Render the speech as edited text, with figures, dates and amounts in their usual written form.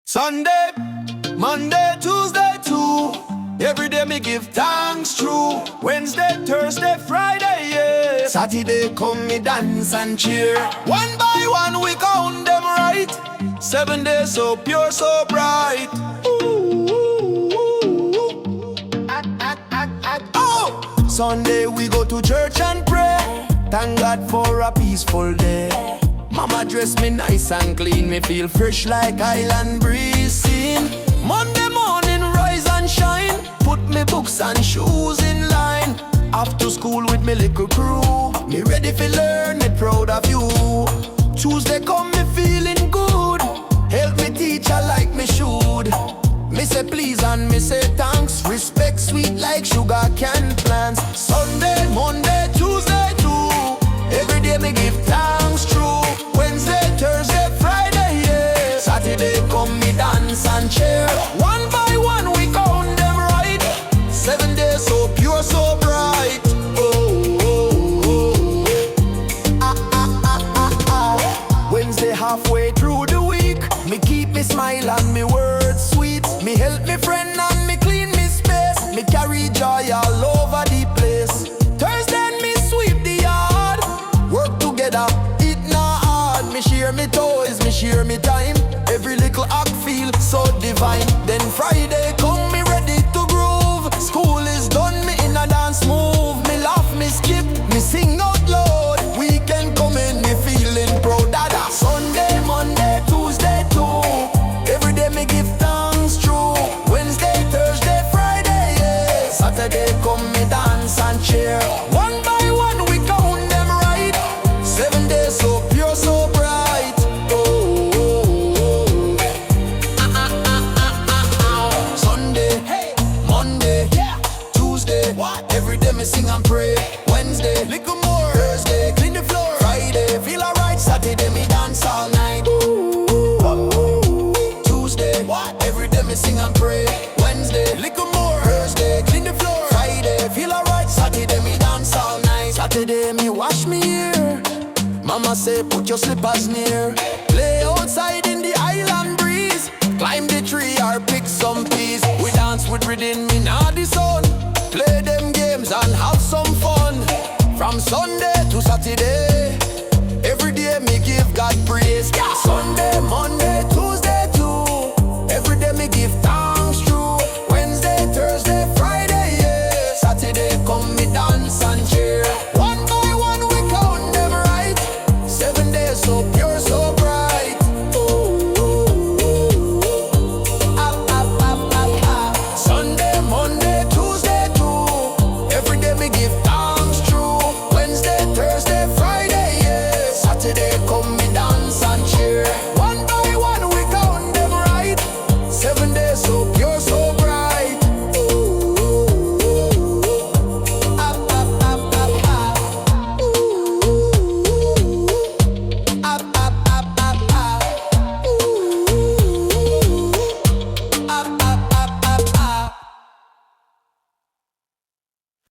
Sunday, Monday, Tuesday too. Every day me give thanks true. Wednesday, Thursday, Friday, yeah. Saturday come me dance and cheer. One by one we count them right. 7 days so pure, so bright. Ooh, ooh, ooh. Oh! Sunday we go to church and pray. Thank God for a peaceful day. Mama dress me nice and clean, me feel fresh like island breeze scene. Monday morning rise and shine, put me books and shoes in line. After school with me little crew, me ready for learn, me proud of you. Tuesday come me feeling good, help me teacher like me should. Me say please and me say thanks, respect sweet like sugar cane plants. Sunday, Monday, Tuesday too, every day me give thanks true. Wednesday, Thursday, Friday, yeah. Saturday come me dance and cheer. One by one we count them right. 7 days so pure, so bright. Oh, oh, oh. Wednesday halfway through the week, me keep me smile and me words sweet. Me help me friend and me clean me space. Me carry joy all over the place. Thursday me sweep the yard, work together. Me share me toys, me share me time. Every little act feel so divine. Then Friday come me ready to groove. School is done, me in a dance move. Me laugh, me skip, me sing out loud. Weekend coming, me feeling proud. Dada. Sunday, Monday, Tuesday too. Every day me give thanks true. Wednesday, Thursday, Friday, yeah. Saturday come me dance and cheer. One by one we count them right. 7 days so pure, so bright. Every day me sing and pray. Wednesday, little more. Thursday, clean the floor. Friday, feel alright. Saturday, me dance all night. Ooh. Tuesday, every day me sing and pray. Wednesday, little more. Thursday, clean the floor. Friday, feel alright. Saturday, me dance all night. Saturday, me wash me hair. Mama say put your slippers near. Play outside in the island breeze. Climb the tree or pick some peas. We dance with rhythm in the sun. Play them games and have some fun. From Sunday to Saturday, every day me give God praise. Sunday, Monday, Tuesday.